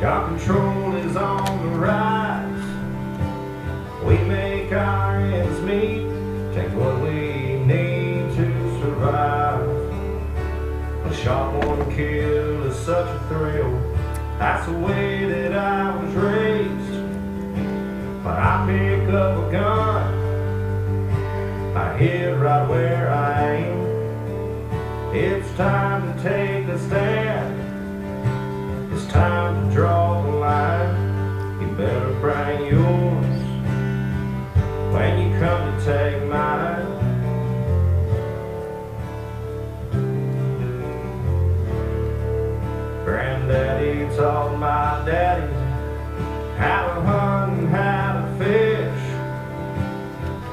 Gun control is on the rise. We make our ends meet, take what we need to survive. A shot one kill is such a thrill. That's the way that I was raised. When I pick up a gun, I hit right where I aim. It's time to take a stand. It's time to draw the line. You better bring yours when you come to take mine. Granddaddy taught my daddy how to hunt and how to fish,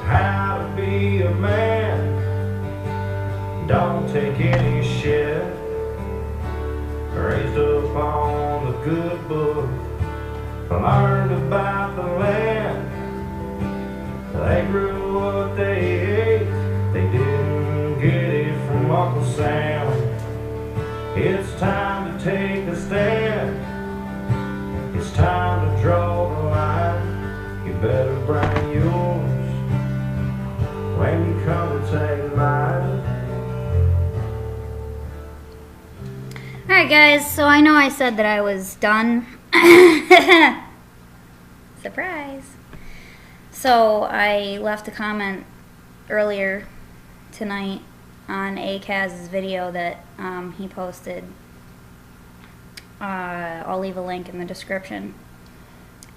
how to be a man. Don't take any shit. Raised up on the good book, learned about the land. They grew what they ate, they didn't get it from Uncle Sam. It's time to take a stand. It's time to draw the line. You better bring yours when you come to take mine. Alright guys, so I know I said that I was done. Surprise! So I left a comment earlier tonight on ACAZ's video that he posted. I'll leave a link in the description.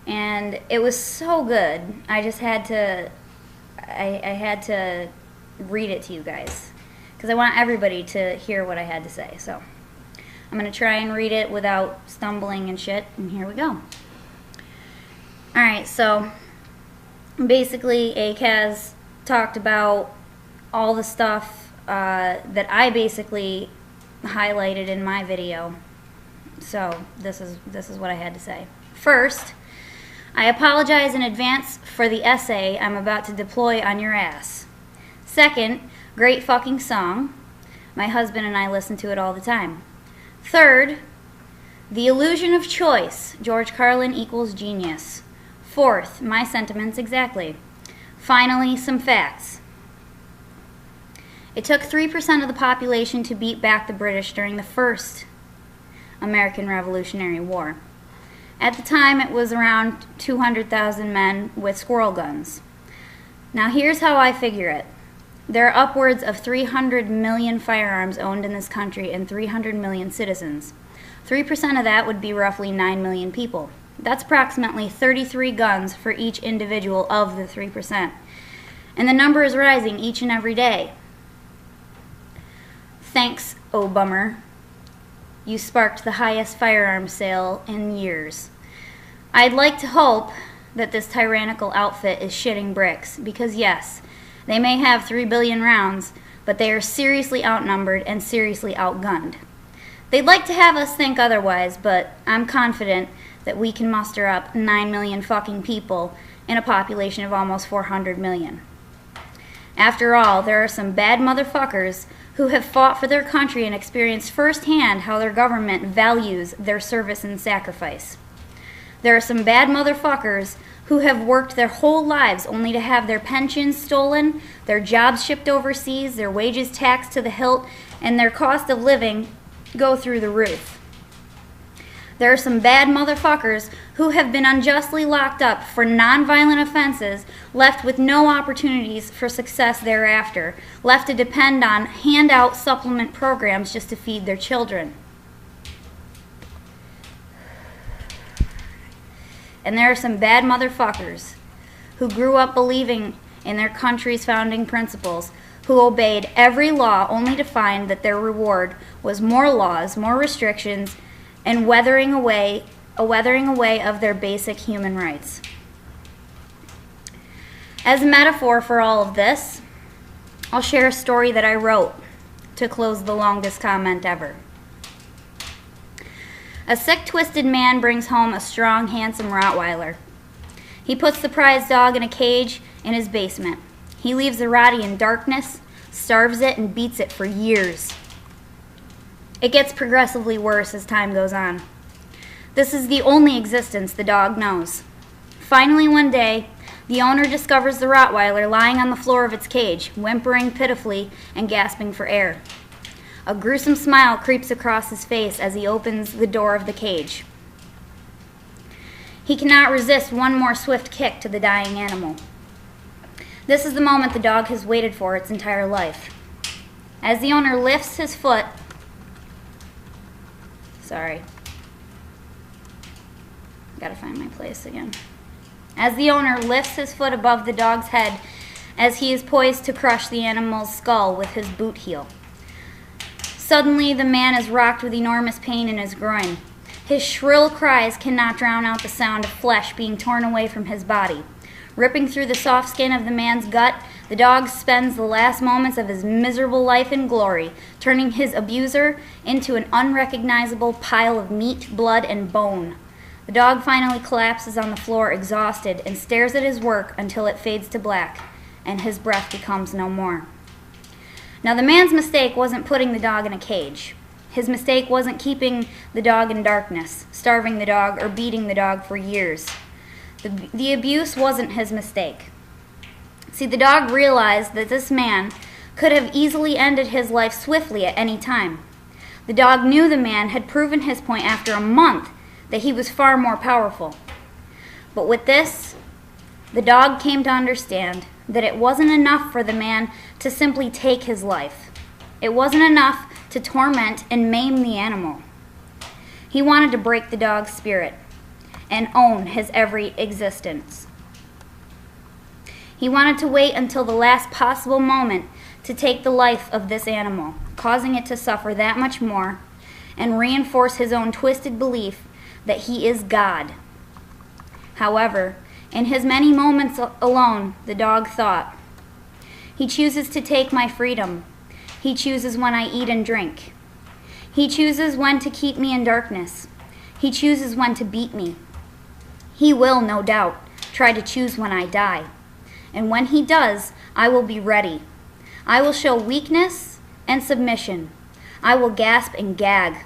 And it was so good. I just had to, I had to read it to you guys. Because I want everybody to hear what I had to say. So I'm going to try and read it without stumbling and shit. And here we go. Alright, so basically ACAZ talked about all the stuff that I basically highlighted in my video. So this is what I had to say. First, I apologize in advance for the essay I'm about to deploy on your ass. Second, great fucking song. My husband and I listen to it all the time. Third, the illusion of choice. George Carlin equals genius. Fourth, my sentiments exactly. Finally, some facts. It took 3% of the population to beat back the British during the first American Revolutionary War. At the time, it was around 200,000 men with squirrel guns. Now here's how I figure it. There are upwards of 300 million firearms owned in this country and 300 million citizens. 3% of that would be roughly 9 million people. That's approximately 33 guns for each individual of the 3%. And the number is rising each and every day. Thanks, oh bummer. You sparked the highest firearms sale in years. I'd like to hope that this tyrannical outfit is shitting bricks, because yes, they may have 3 billion rounds, but they are seriously outnumbered and seriously outgunned. They'd like to have us think otherwise, but I'm confident that we can muster up 9 million fucking people in a population of almost 400 million. After all, there are some bad motherfuckers who have fought for their country and experienced firsthand how their government values their service and sacrifice. There are some bad motherfuckers who have worked their whole lives only to have their pensions stolen, their jobs shipped overseas, their wages taxed to the hilt, and their cost of living go through the roof. There are some bad motherfuckers who have been unjustly locked up for nonviolent offenses, left with no opportunities for success thereafter, left to depend on handout supplement programs just to feed their children. And there are some bad motherfuckers who grew up believing in their country's founding principles, who obeyed every law only to find that their reward was more laws, more restrictions, and a weathering away of their basic human rights. As a metaphor for all of this, I'll share a story that I wrote to close the longest comment ever. A sick, twisted man brings home a strong, handsome Rottweiler. He puts the prize dog in a cage in his basement. He leaves the Rottie in darkness, starves it, and beats it for years. It gets progressively worse as time goes on. This is the only existence the dog knows. Finally, one day, the owner discovers the Rottweiler lying on the floor of its cage, whimpering pitifully and gasping for air. A gruesome smile creeps across his face as he opens the door of the cage. He cannot resist one more swift kick to the dying animal. This is the moment the dog has waited for its entire life. As the owner lifts his foot, gotta find my place again. As the owner lifts his foot above the dog's head as he is poised to crush the animal's skull with his boot heel. Suddenly, the man is rocked with enormous pain in his groin. His shrill cries cannot drown out the sound of flesh being torn away from his body. Ripping through the soft skin of the man's gut, the dog spends the last moments of his miserable life in glory, turning his abuser into an unrecognizable pile of meat, blood, and bone. The dog finally collapses on the floor exhausted and stares at his work until it fades to black and his breath becomes no more. Now, the man's mistake wasn't putting the dog in a cage. His mistake wasn't keeping the dog in darkness, starving the dog, or beating the dog for years. The abuse wasn't his mistake. See, the dog realized that this man could have easily ended his life swiftly at any time. The dog knew the man had proven his point after a month that he was far more powerful. But with this, the dog came to understand that it wasn't enough for the man to simply take his life. It wasn't enough to torment and maim the animal. He wanted to break the dog's spirit and own his every existence. He wanted to wait until the last possible moment to take the life of this animal, causing it to suffer that much more, and reinforce his own twisted belief that he is God. However, in his many moments alone, the dog thought, "He chooses to take my freedom. He chooses when I eat and drink. He chooses when to keep me in darkness. He chooses when to beat me. He will, no doubt, try to choose when I die. And when he does, I will be ready. I will show weakness and submission. I will gasp and gag.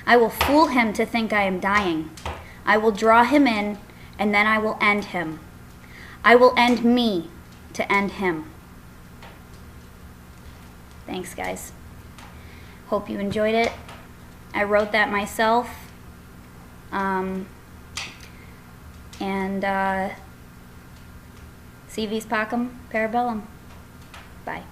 I will fool him to think I am dying. I will draw him in, and then I will end him. I will end me to end him." Thanks, guys. Hope you enjoyed it. I wrote that myself. Si vis pacem, parabellum. Bye.